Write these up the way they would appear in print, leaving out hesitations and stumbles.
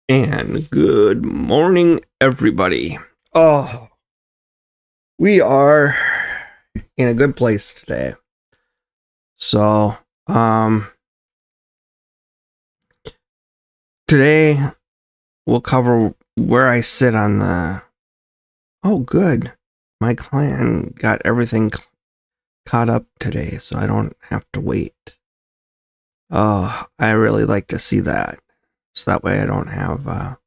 And good morning, everybody. Oh, we are in a good place today. So, today we'll cover where I sit on the. Oh, good. My clan got everything caught up today, so I don't have to wait. Oh, I really like to see that. So that way I don't have.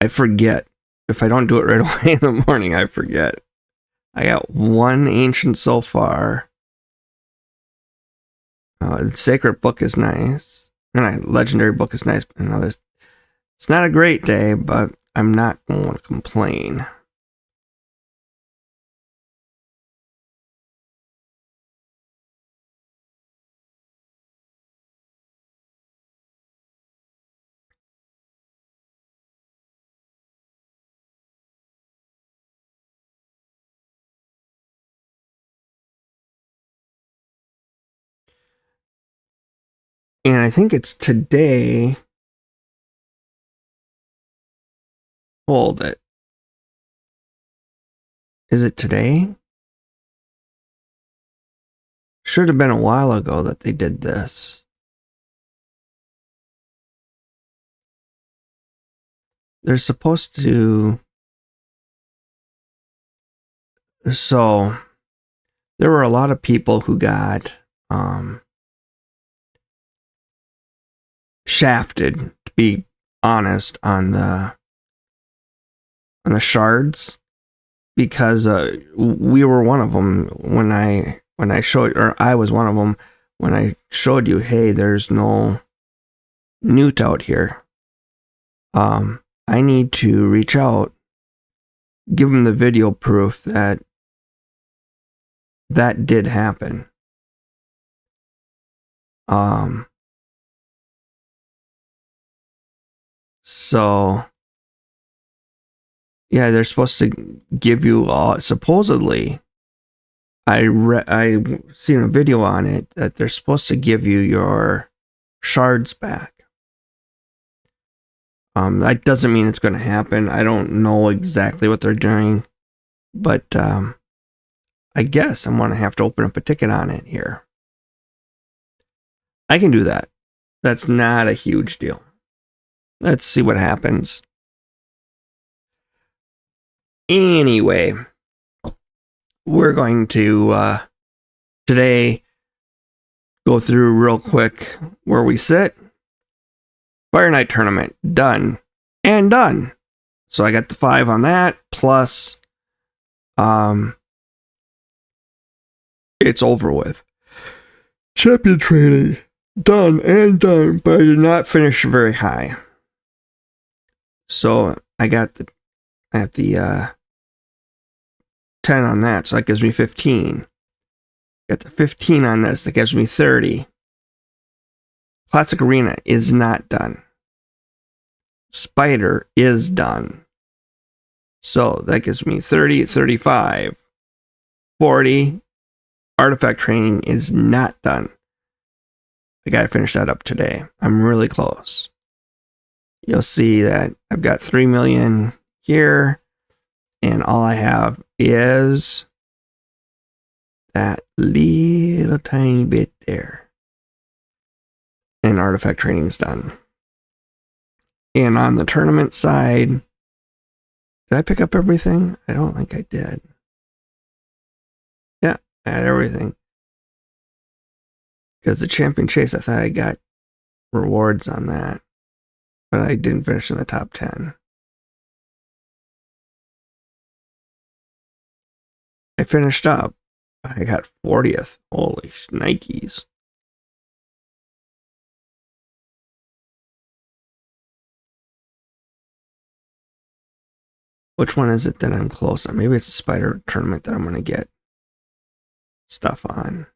I forget. If I don't do it right away in the morning, I forget. I got one ancient so far. The sacred book is nice. And legendary book is nice. But it's not a great day, but I'm not going to complain. And I think it's today. Hold it. Is it today? Should have been a while ago that they did this. They're supposed to. So, there were a lot of people who got shafted, to be honest, on the shards, because we were one of them when I showed, or I was one of them when I showed you, hey, there's no newt out here. I need to reach out, give them the video proof that did happen. So yeah, they're supposed to give you supposedly. I seen a video on it that they're supposed to give you your shards back. That doesn't mean it's going to happen. I don't know exactly what they're doing, but I guess I'm going to have to open up a ticket on it here. I can do that. That's not a huge deal. Let's see what happens. Anyway, we're going to today go through real quick where we sit. Fire Night Tournament, done. And done. So I got the 5 on that, plus it's over with. Champion training, done and done, but I did not finish very high. So I got the 10 on that, so that gives me 15. Got the 15 on this, that gives me 30. Classic Arena is not done. Spider is done. So that gives me 30, 35, 40. Artifact training is not done. I gotta finish that up today. I'm really close. You'll see that I've got 3 million here, and all I have is that little tiny bit there. And artifact training is done. And on the tournament side, did I pick up everything? I don't think I did. Yeah, I had everything. Because the champion chase, I thought I got rewards on that. But I didn't finish in the top 10. I finished up. I got 40th. Holy Nikes. Which one is it that I'm close on? Maybe it's a spider tournament that I'm going to get stuff on.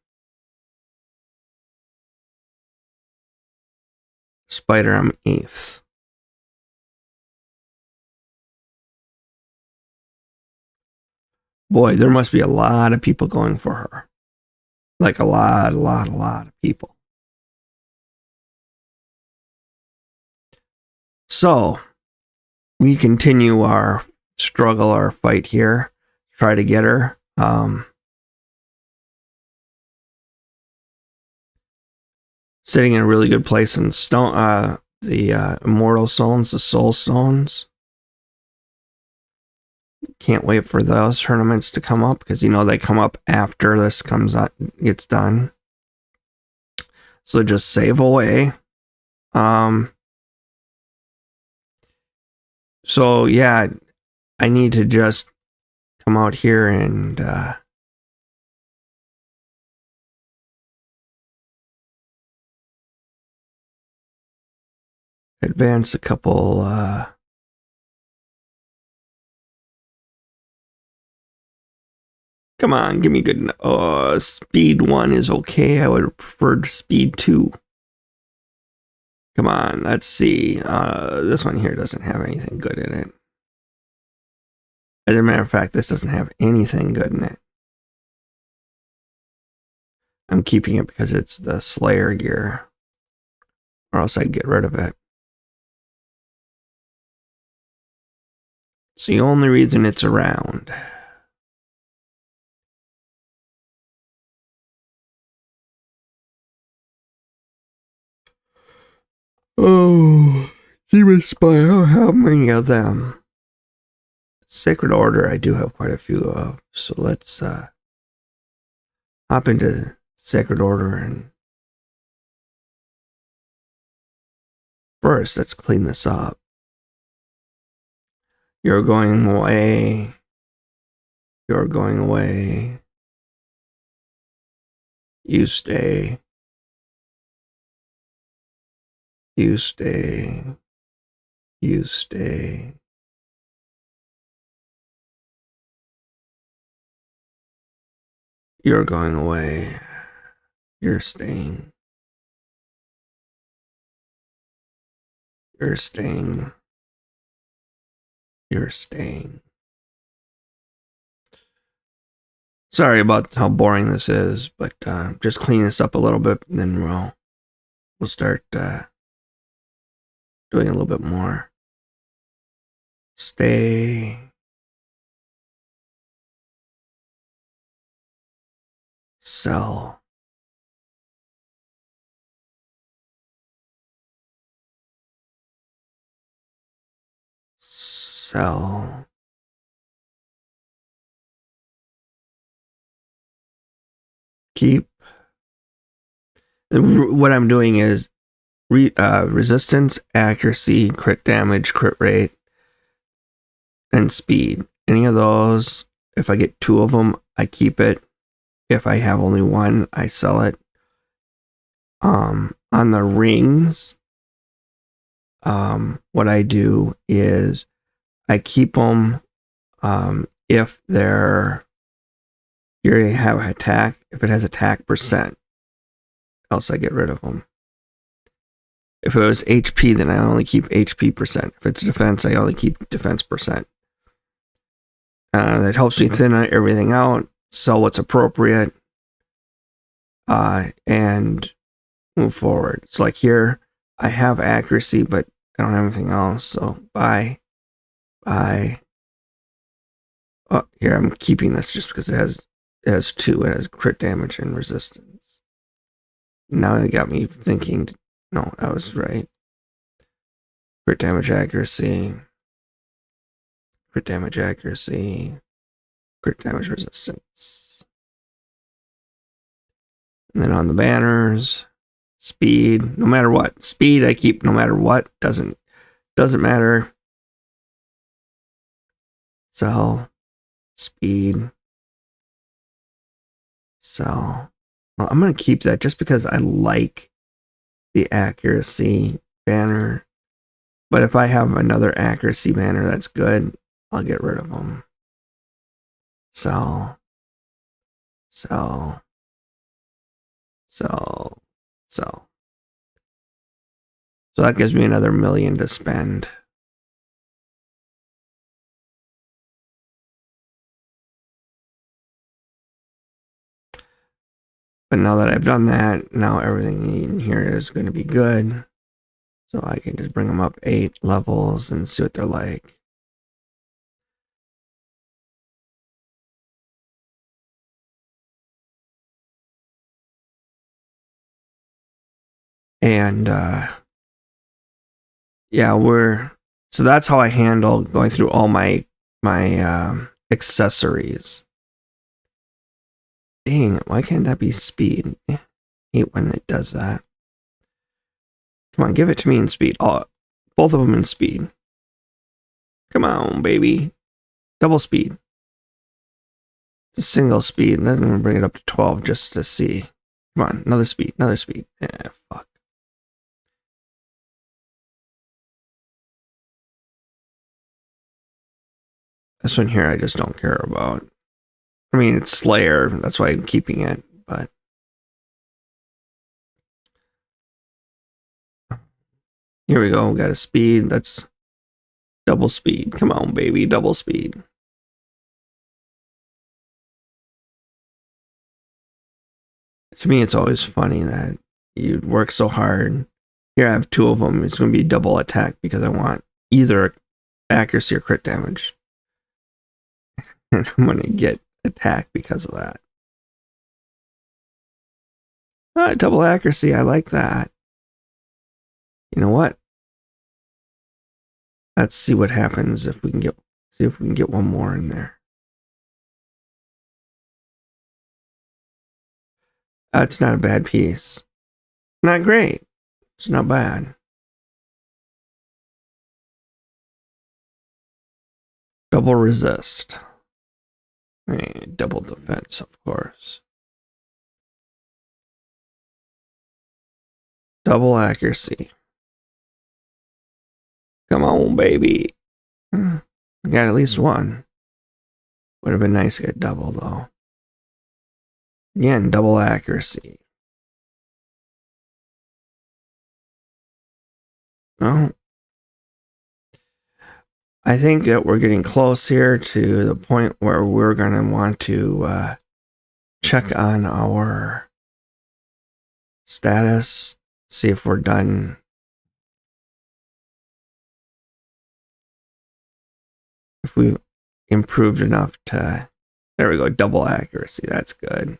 Spider, I'm 8th. Boy, there must be a lot of people going for her. Like a lot of people. So we continue our struggle, our fight here. Try to get her. Sitting in a really good place in stone. The immortal stones, the soul stones. Can't wait for those tournaments to come up because they come up after this gets done. So just save away. So yeah, I need to just come out here and advance a couple. Come on, give me good. Speed 1 is okay. I would have preferred speed 2. Come on, let's see. This one here doesn't have anything good in it. As a matter of fact, this doesn't have anything good in it. I'm keeping it because it's the Slayer gear, or else I'd get rid of it. It's the only reason it's around. Oh, Demon Spire, how many of them? Sacred Order, I do have quite a few of. So let's hop into Sacred Order and first, let's clean this up. You're going away. You're going away. You stay. You stay. You stay. You're going away. You're staying. You're staying. You're staying. Sorry about how boring this is, but just clean this up a little bit, and then we'll start doing a little bit more. Stay. Sell. Sell. Keep. What I'm doing is resistance, accuracy, crit damage, crit rate, and speed. Any of those, if I get 2 of them, I keep it. If I have only 1, I sell it. On the rings, what I do is I keep them if they're here. You have attack. If it has attack percent, else I get rid of them. If it was HP, then I only keep HP percent. If it's defense, I only keep defense percent. That helps me thin everything out, sell what's appropriate, and move forward. It's like here, I have accuracy, but I don't have anything else, so buy. Oh, here, I'm keeping this just because it has 2. It has crit damage and resistance. Now it got me thinking, no, I was right. Crit damage, accuracy. Crit damage, accuracy. Crit damage, resistance. And then on the banners, speed, no matter what. Speed I keep no matter what. Doesn't matter. Sell. Speed. Sell. Well, I'm going to keep that just because I like the accuracy banner. But if I have another accuracy banner that's good, I'll get rid of them. Sell. Sell. Sell. Sell. So that gives me another 1 million to spend. But now that I've done that, now everything in here is going to be good. So I can just bring them up 8 levels and see what they're like. And yeah, so that's how I handle going through all my accessories. Dang, why can't that be speed? I hate when it does that. Come on, give it to me in speed. Oh, both of them in speed. Come on, baby. Double speed. It's a single speed, and then I'm gonna bring it up to 12 just to see. Come on, another speed, another speed. Fuck. This one here I just don't care about. I mean, it's Slayer, that's why I'm keeping it, but here we go. We got a speed. That's double speed. Come on, baby. Double speed. To me, it's always funny that you work so hard. Here I have 2 of them. It's going to be double attack because I want either accuracy or crit damage. And I'm going to get attack because of that. Double accuracy. I like that. You know what? Let's see what happens if we can get one more in there. It's not a bad piece. Not great. It's not bad. Double resist. Double defense, of course. Double accuracy. Come on, baby. We got at least one. Would have been nice to get double, though. Again, double accuracy. Well, I think that we're getting close here to the point where we're going to want to check on our status, see if we're done. If we've improved enough to... There we go, double accuracy. That's good.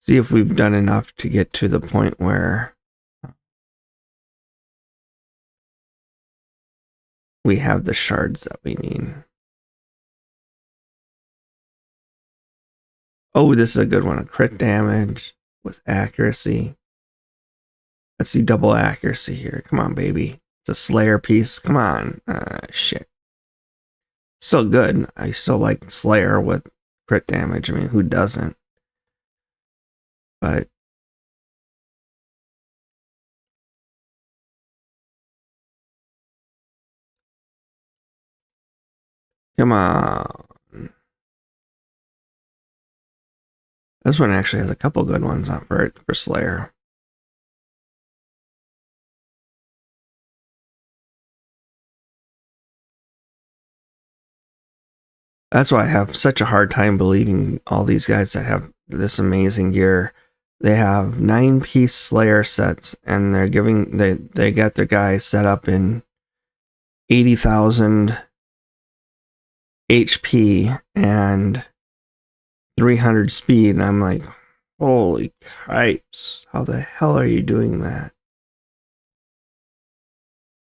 See if we've done enough to get to the point where we have the shards that we need. Oh, this is a good one. A crit damage with accuracy. Let's see double accuracy here. Come on, baby. It's a Slayer piece. Come on. Shit. Still good. I still like Slayer with crit damage. I mean, who doesn't? But come on. This one actually has a couple good ones on for Slayer. That's why I have such a hard time believing all these guys that have this amazing gear. They have 9-piece Slayer sets, and they're giving they got their guys set up in 80,000 HP and 300 speed, and I'm like, holy cripes! How the hell are you doing that?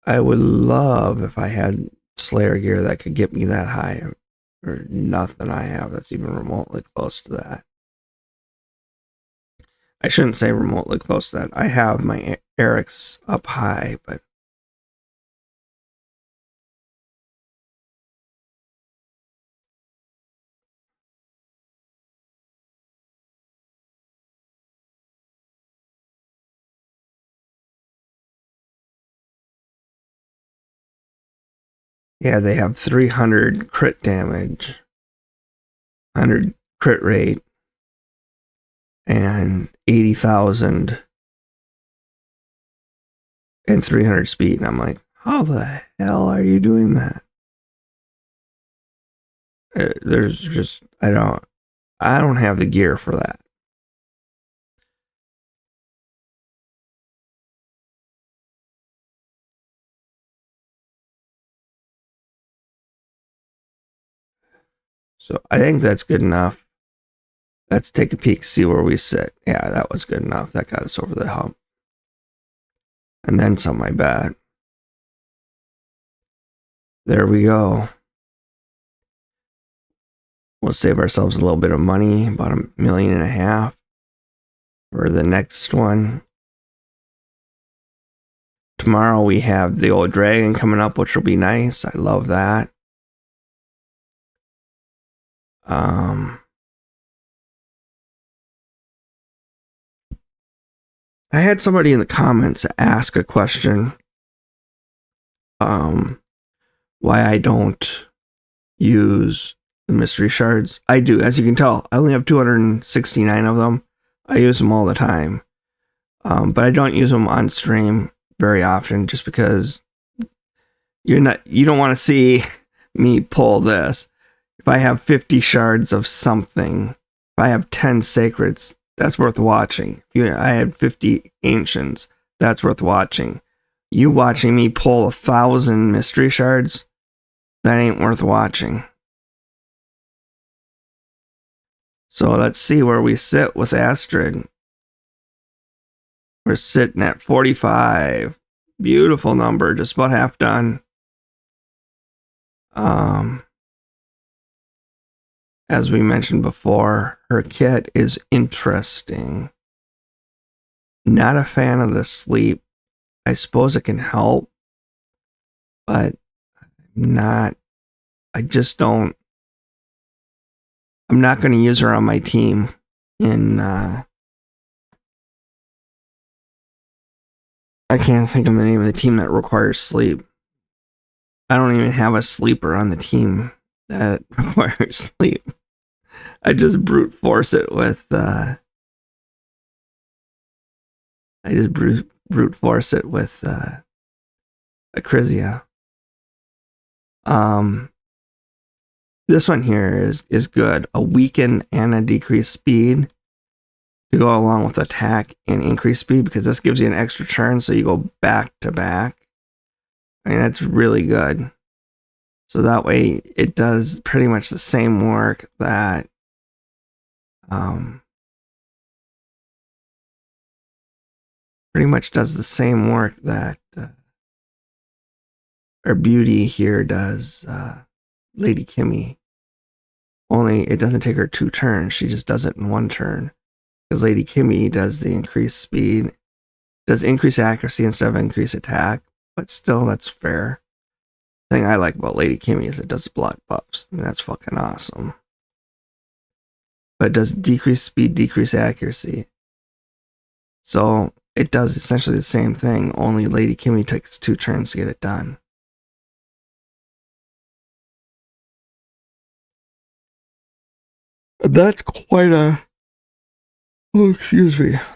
I would love if I had Slayer gear that could get me that high. Or nothing I have that's even remotely close to that. I shouldn't say remotely close to that. I have my Eric's up high, but yeah, they have 300 crit damage, 100 crit rate, and 80,000 and 300 speed. And I'm like, how the hell are you doing that? There's just I don't have the gear for that. So I think that's good enough. Let's take a peek, see where we sit. Yeah, that was good enough. That got us over the hump. And then some, I bet. There we go. We'll save ourselves a little bit of money, about $1.5 million for the next one. Tomorrow we have the old dragon coming up, which will be nice. I love that. I had somebody in the comments ask a question. Why I don't use the mystery shards. I do, as you can tell. I only have 269 of them. I use them all the time. But I don't use them on stream very often just because you don't want to see me pull this. If I have 50 shards of something, if I have 10 sacreds, that's worth watching. If I had 50 ancients, that's worth watching. You watching me pull 1,000 mystery shards, that ain't worth watching. So let's see where we sit with Astrid. We're sitting at 45. Beautiful number, just about half done. As we mentioned before, her kit is interesting. Not a fan of the sleep. I suppose it can help, but I'm not going to use her on my team in, I can't think of the name of the team that requires sleep. I don't even have a sleeper on the team that requires sleep. I just brute force it with, Acrisia. This one here is good. A weaken and a decreased speed to go along with attack and increased speed, because this gives you an extra turn, so you go back to back. I mean, that's really good. So that way it does pretty much the same work that our beauty here does, Lady Kimmy. Only it doesn't take her 2 turns. She just does it in 1 turn. Because Lady Kimmy does the increased speed, does increase accuracy instead of increase attack. But still, that's fair. The thing I like about Lady Kimmy is it does block buffs. I mean, that's fucking awesome. But it does decrease speed, decrease accuracy. So it does essentially the same thing, only Lady Kimmy takes 2 turns to get it done. That's quite a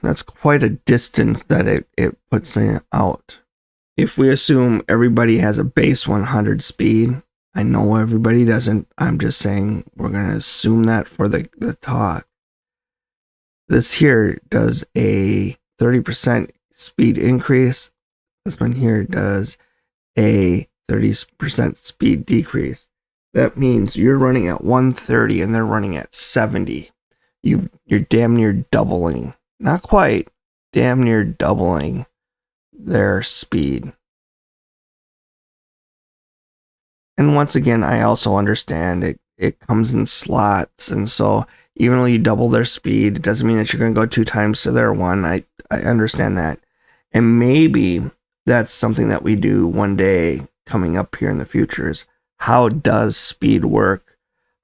that's quite a distance that it puts out. If we assume everybody has a base 100 speed, I know everybody doesn't. I'm just saying we're going to assume that for the talk. This here does a 30% speed increase. This one here does a 30% speed decrease. That means you're running at 130 and they're running at 70. You're damn near doubling. Not quite. Damn near doubling their speed. And once again, I also understand it comes in slots, and so even though you double their speed, it doesn't mean that you're going to go 2 times to their 1. I understand that. And maybe that's something that we do one day coming up here in the future, is how does speed work?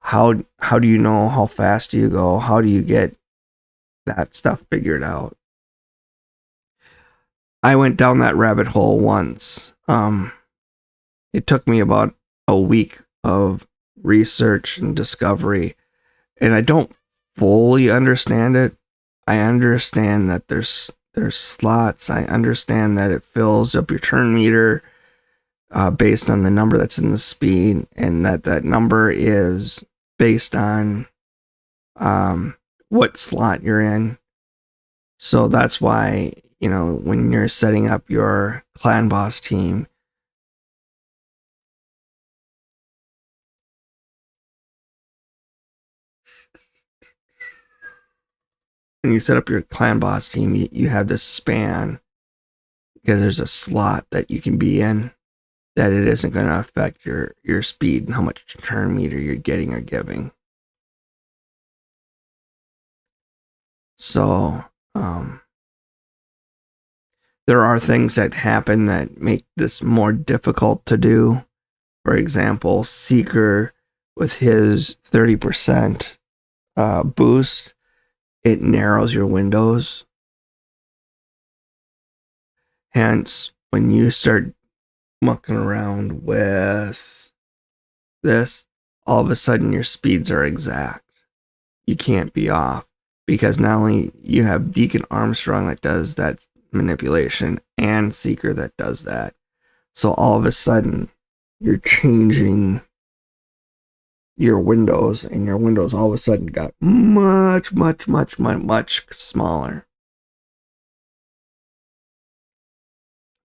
How do you know how fast do you go? How do you get that stuff figured out? I went down that rabbit hole once. It took me about a week of research and discovery, and I don't fully understand it. I understand that there's slots. I understand that it fills up your turn meter based on the number that's in the speed, and that number is based on what slot you're in. So that's why, when you're setting up your clan boss team, when you set up your clan boss team, you have this span because there's a slot that you can be in that it isn't going to affect your speed and how much turn meter you're getting or giving. So there are things that happen that make this more difficult to do. For example, Seeker with his 30% boost, it narrows your windows. Hence, when you start mucking around with this, all of a sudden your speeds are exact. You can't be off because not only you have Deacon Armstrong that does that manipulation and Seeker that does that. So all of a sudden you're changing your windows, and your windows all of a sudden got much smaller.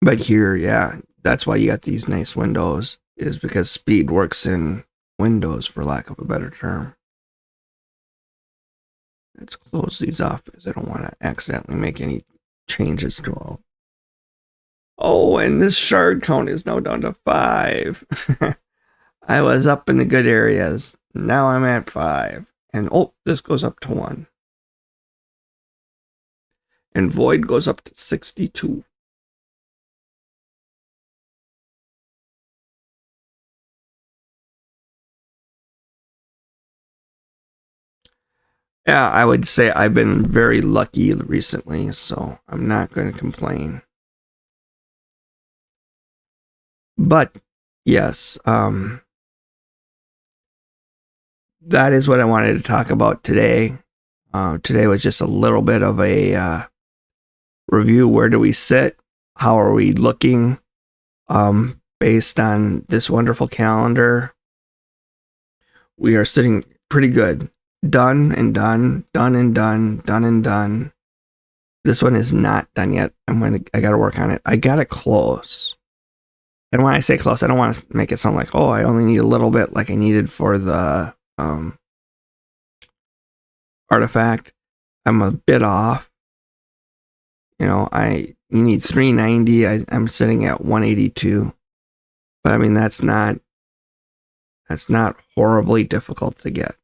But here, yeah, that's why you got these nice windows, is because speed works in windows, for lack of a better term. Let's close these off because I don't want to accidentally make any changes to all. Oh, and this shard count is now down to 5. I was up in the good areas. Now I'm at 5. And oh, this goes up to 1. And Void goes up to 62. Yeah, I would say I've been very lucky recently, so I'm not going to complain. But yes, that is what I wanted to talk about today. Today was just a little bit of a review. Where do we sit? How are we looking based on this wonderful calendar? We are sitting pretty good. Done and done, done and done, done and done. This one is not done yet. I got to work on it. I got it close. And when I say close, I don't want to make it sound like, oh, I only need a little bit like I needed for the artifact. I'm a bit off. You know, you need 390. I'm sitting at 182. But I mean, that's not horribly difficult to get.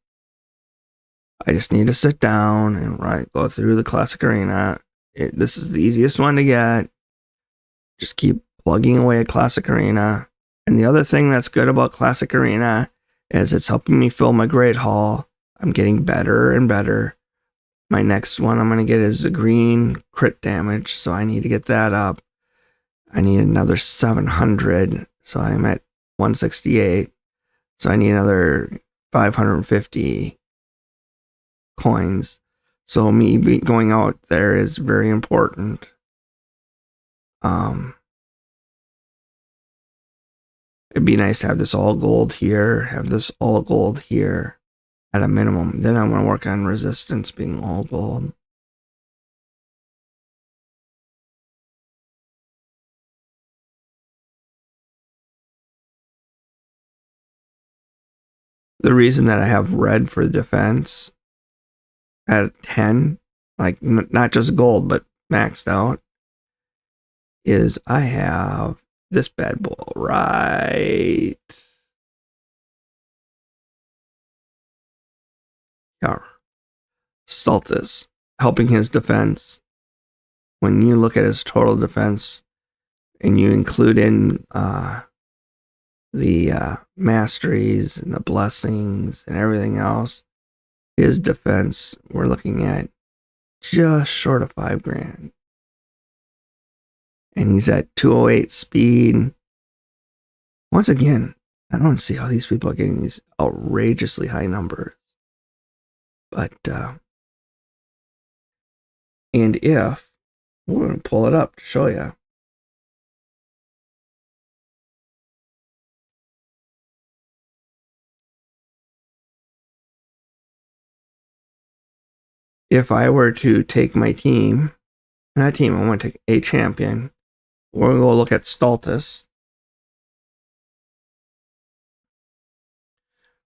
I just need to sit down and go through the classic arena. This is the easiest one to get. Just keep plugging away at classic arena. And the other thing that's good about classic arena is it's helping me fill my great hall. I'm getting better and better. My next one I'm going to get is the green crit damage, so I need to get that up. I need another 700, so I'm at 168. So I need another 550 coins. So me going out there is very important. It'd be nice to have this all gold here, have this all gold here at a minimum. Then I want to work on resistance being all gold. The reason that I have red for defense at 10, like not just gold, but maxed out, is I have this bad boy right here. Stultus, helping his defense. When you look at his total defense and you include in the masteries and the blessings and everything else, his defense, we're looking at just short of 5 grand. And he's at 208 speed. Once again, I don't see how these people are getting these outrageously high numbers. But, and if, we're going to pull it up to show you. If I were to take my team, not a team, I want to take a champion. We're going to go look at Stultus.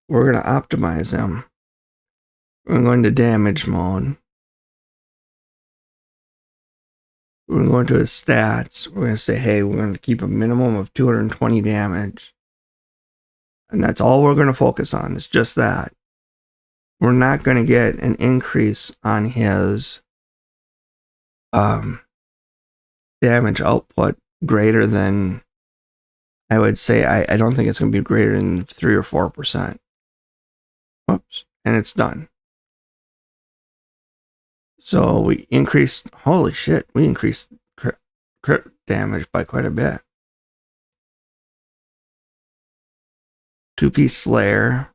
We're going to optimize him. We're going to damage mode. we're going to go into his stats. We're going to say, hey, we're going to keep a minimum of 220 damage. And that's all we're going to focus on. It's just that. We're not going to get an increase on his damage output greater than, I would say, I don't think it's going to be greater than 3 or 4%. Whoops. And it's done. So we increased, holy shit, we increased crit damage by quite a bit. 2-piece Slayer.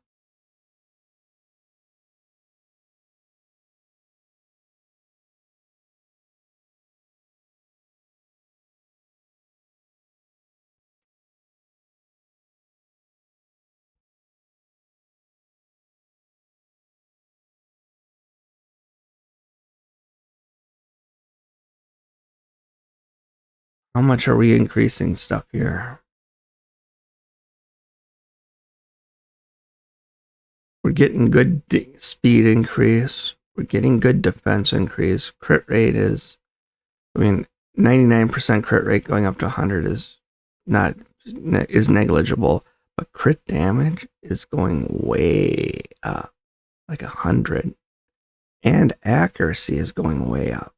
How much are we increasing stuff here? We're getting good speed increase. We're getting good defense increase. Crit rate is, 99% crit rate going up to 100 is negligible, but crit damage is going way up, like 100, and accuracy is going way up.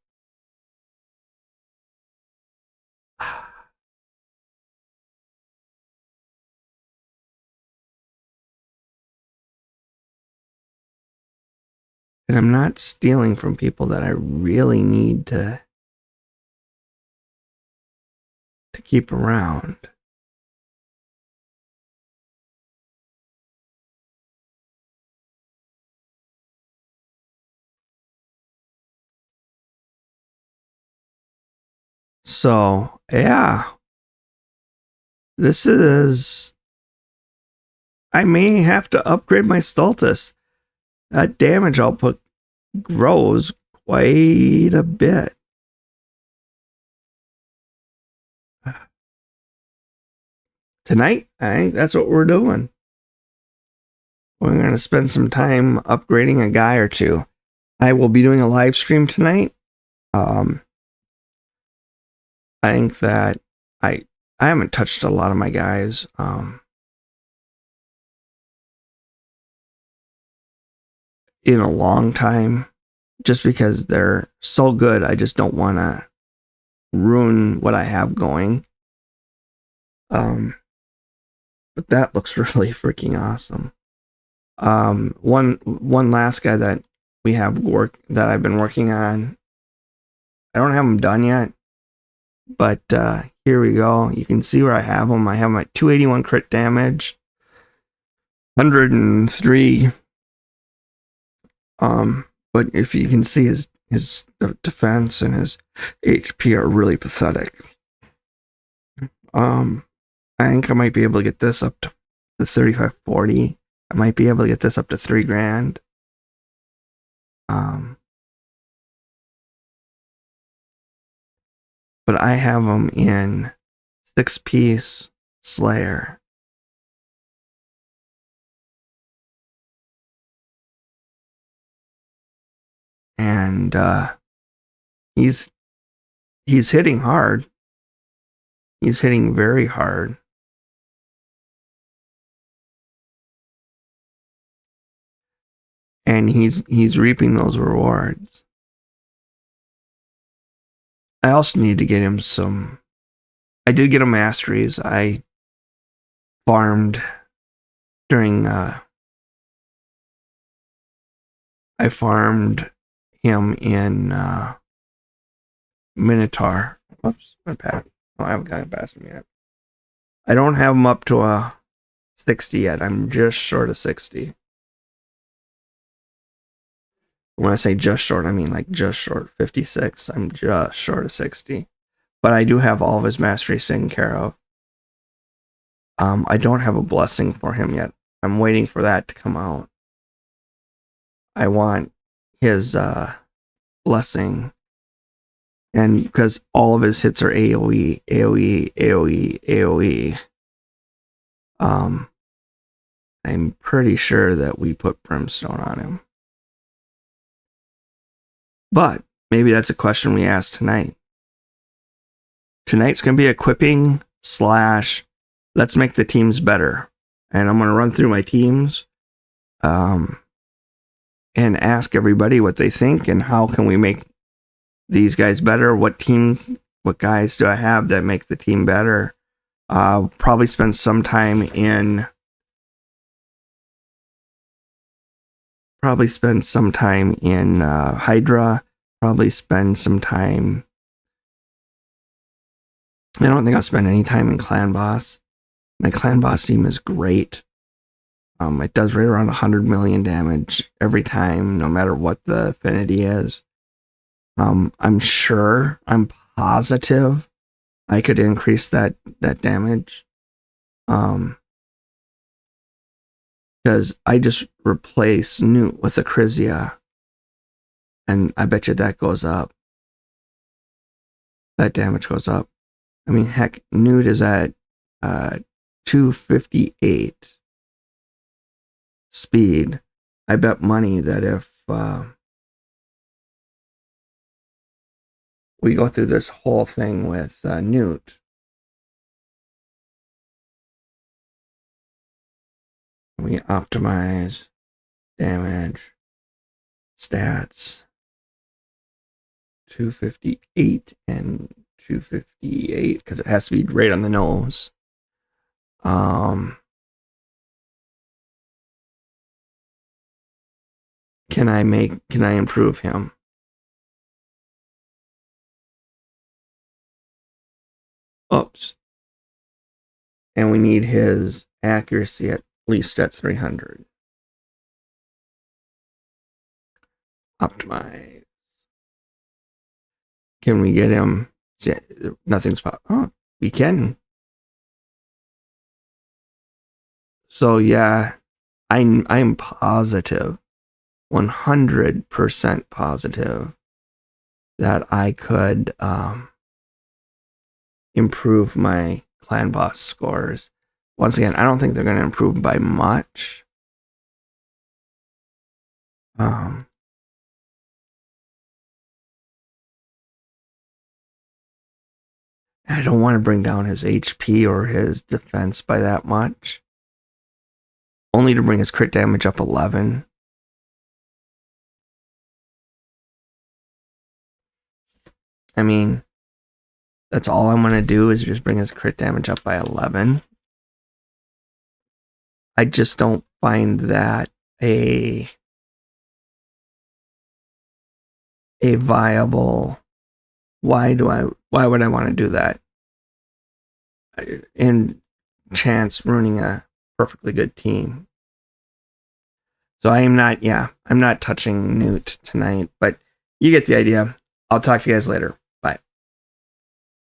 And I'm not stealing from people that I really need to keep around. So, yeah. This is... I may have to upgrade my Stultus. That damage output grows quite a bit. Tonight, I think that's what we're doing. We're going to spend some time upgrading a guy or two. I will be doing a live stream tonight. I think that I haven't touched a lot of my guys. In a long time, just because they're so good. I just don't want to ruin what I have going. But that looks really freaking awesome. One last guy that we have that I've been working on. I don't have him done yet, but here we go. You can see where I have him. I have him at 281 crit damage, 103. But if you can see his defense and his HP are really pathetic. I think I might be able to get this up to the 3540. I might be able to get this up to $3,000. But I have them in 6-piece Slayer. And he's hitting hard. He's hitting very hard. And he's reaping those rewards. I also need to get him some... I did get him masteries. I farmed during... I farmed him in Minotaur. Oops, my pad. Oh, I haven't got it past him yet. I don't have him up to a 60 yet. I'm just short of 60. When I say just short, I mean like just short. 56. I'm just short of 60. But I do have all of his masteries taken care of. I don't have a blessing for him yet. I'm waiting for that to come out. I want his blessing. And because all of his hits are AoE, AoE, AoE, AoE. I'm pretty sure that we put Brimstone on him. But maybe that's a question we ask tonight. tonight's going to be equipping / let's make the teams better. And I'm going to run through my teams and ask everybody what they think and how can we make these guys better. What guys do I have that make the team better? Probably spend some time in Hydra. Probably spend some time. I don't think I'll spend any time in Clan Boss. My Clan Boss team is great. It does right around 100 million damage every time, no matter what the affinity is. I'm positive I could increase that damage. Because I just replace Newt with Acrizia, and I bet you that goes up. That damage goes up. I mean, heck, Newt is at 258 speed. I bet money that if we go through this whole thing with Newt, we optimize damage, stats, 258 and 258, because it has to be right on the nose. Can I improve him? Oops. And we need his accuracy at least at 300. Optimize. Can we get him? Nothing's pop. Oh, we can. So yeah, I'm positive, 100% positive that I could improve my Clan Boss scores. Once again, I don't think they're going to improve by much. I don't want to bring down his HP or his defense by that much. Only to bring his crit damage up 11. I mean, that's all I'm going to do is just bring his crit damage up by 11. I just don't find that a viable. Why would I want to do that? And chance ruining a perfectly good team. So I'm not touching Newt tonight, but you get the idea. I'll talk to you guys later.